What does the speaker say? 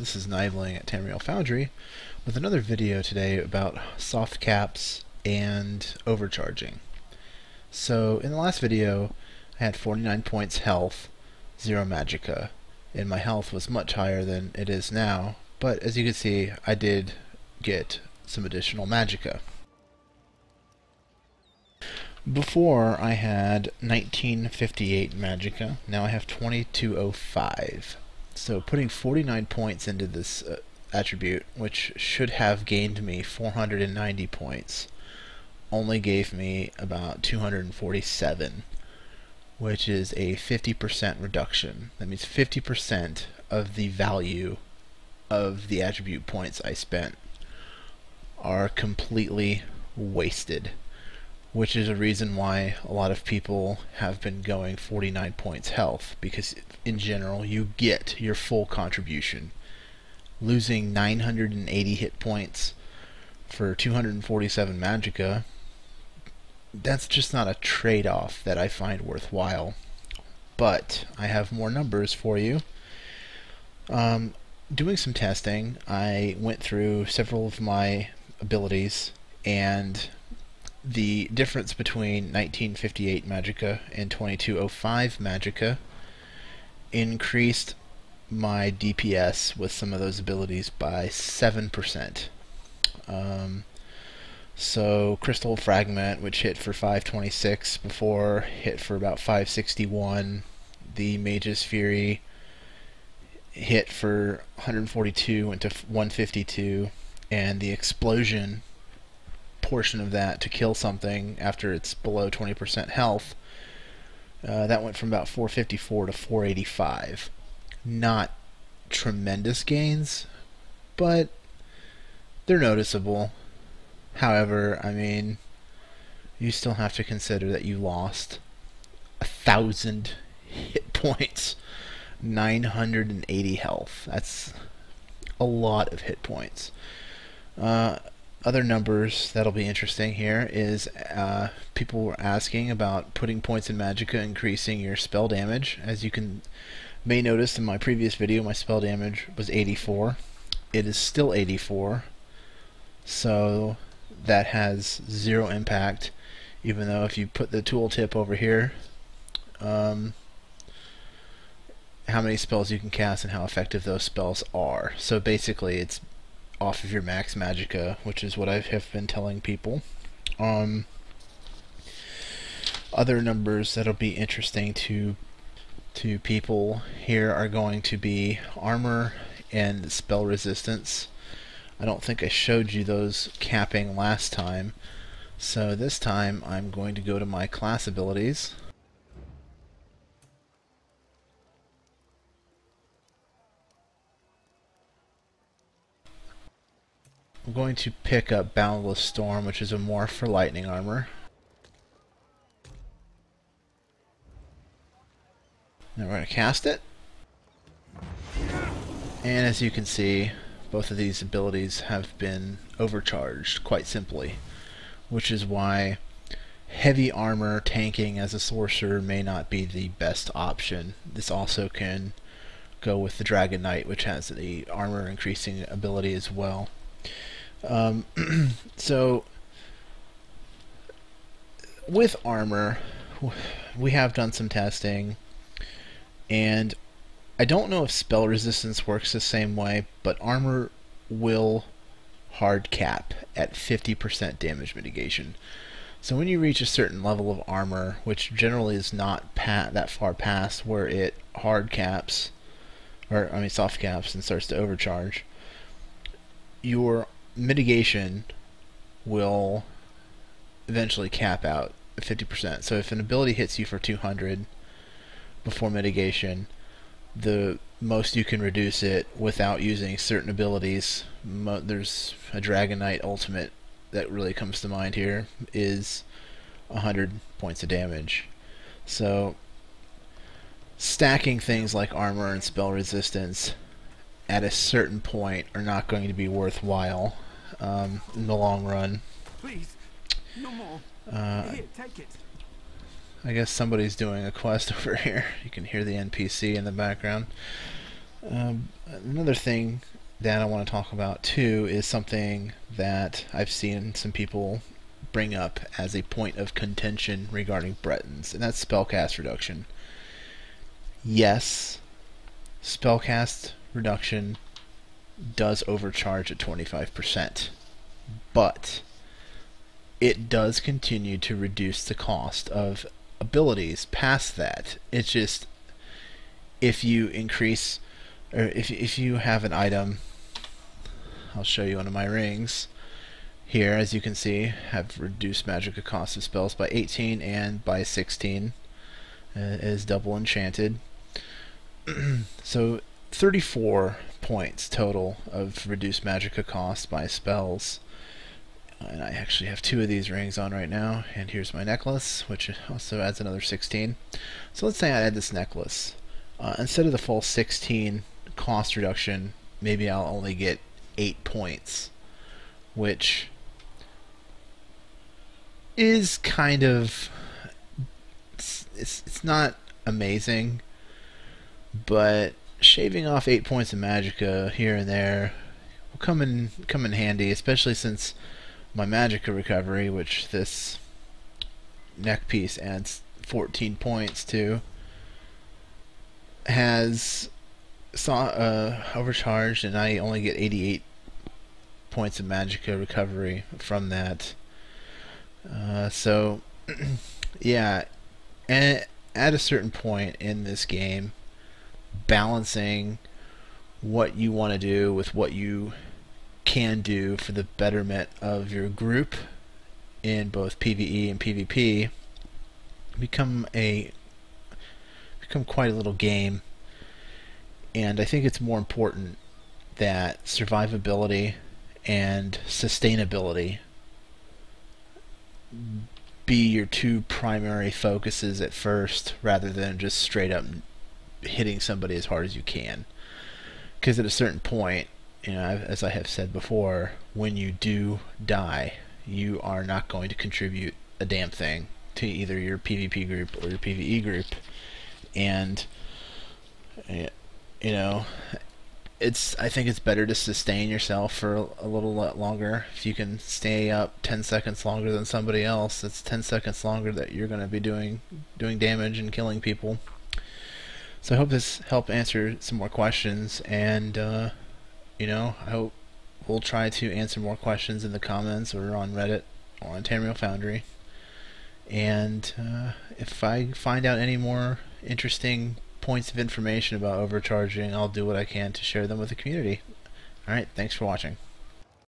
This is Nibling at Tamriel Foundry with another video today about soft caps and overcharging. So in the last video I had 49 points health, 0 Magicka, and my health was much higher than it is now, but as you can see I did get some additional Magicka. Before I had 1958 Magicka, now I have 2205. So putting 49 points into this attribute, which should have gained me 490 points, only gave me about 247, which is a 50% reduction. That means 50% of the value of the attribute points I spent are completely wasted, which is a reason why a lot of people have been going 49 points health, because in general you get your full contribution. Losing 980 hit points for 247 Magicka, that's just not a trade-off that I find worthwhile. But I have more numbers for you. Doing some testing, I went through several of my abilities, and the difference between 1958 Magicka and 2205 Magicka increased my DPS with some of those abilities by 7%. So Crystal Fragment, which hit for 526 before, hit for about 561. The Mage's Fury hit for 142, went to 152, and the Explosion portion of that to kill something after it's below 20% health, that went from about 454 to 485. Not tremendous gains, but they're noticeable. However, I mean, you still have to consider that you lost 1,000 hit points, 980 health. That's a lot of hit points. Other numbers that'll be interesting here is people were asking about putting points in Magicka increasing your spell damage. As you may notice in my previous video, my spell damage was 84. It is still 84, so that has 0 impact, even though if you put the tooltip over here, how many spells you can cast and how effective those spells are. So basically it's off of your max Magicka, which is what I have been telling people. Other numbers that'll be interesting to people here are going to be armor and spell resistance. I don't think I showed you those capping last time, so this time I'm going to go to my class abilities. I'm going to pick up Boundless Storm, which is a morph for lightning armor. Now we're going to cast it. And as you can see, both of these abilities have been overcharged, quite simply. Which is why heavy armor tanking as a sorcerer may not be the best option. This also can go with the Dragon Knight, which has the armor increasing ability as well. So with armor, we have done some testing, and I don't know if spell resistance works the same way, but armor will hard cap at 50% damage mitigation. So when you reach a certain level of armor, which generally is not that far past where it hard caps, or I mean soft caps and starts to overcharge, your mitigation will eventually cap out at 50%. So if an ability hits you for 200 before mitigation, the most you can reduce it without using certain abilities, there's a Dragon Knight ultimate that really comes to mind here, is 100 points of damage. So stacking things like armor and spell resistance at a certain point are not going to be worthwhile in the long run. Please, no more. Here, take it. I guess somebody's doing a quest over here. You can hear the NPC in the background. Another thing that I want to talk about too is something that I've seen some people bring up as a point of contention regarding Bretons, and that's spellcast reduction. Yes, spellcast reduction does overcharge at 25%, but it does continue to reduce the cost of abilities past that. It's just if you increase, or if you have an item, I'll show you one of my rings here, as you can see, have reduced Magicka cost of spells by 18 and by 16, is double enchanted. So 34 points total of reduced Magicka cost by spells. And I actually have 2 of these rings on right now, and here's my necklace, which also adds another 16. So let's say I add this necklace. Instead of the full 16 cost reduction, maybe I'll only get 8 points, which is kind of, it's not amazing, but shaving off 8 points of Magicka here and there will come in handy, especially since my Magicka recovery, which this neck piece adds 14 points to, has overcharged, and I only get 88 points of Magicka recovery from that. So yeah, and at a certain point in this game, balancing what you want to do with what you can do for the betterment of your group in both PvE and PvP become quite a little game. And I think it's more important that survivability and sustainability be your 2 primary focuses at first, rather than just straight up hitting somebody as hard as you can. Because at a certain point, you know, as I have said before, when you do die, you are not going to contribute a damn thing to either your PvP group or your PvE group. And you know, I think it's better to sustain yourself for a little longer. If you can stay up 10 seconds longer than somebody else, it's 10 seconds longer that you're going to be doing damage and killing people. So I hope this helped answer some more questions, and you know, I hope we'll try to answer more questions in the comments or on Reddit or on Tamriel Foundry. And if I find out any more interesting points of information about overcharging, I'll do what I can to share them with the community. Alright, thanks for watching.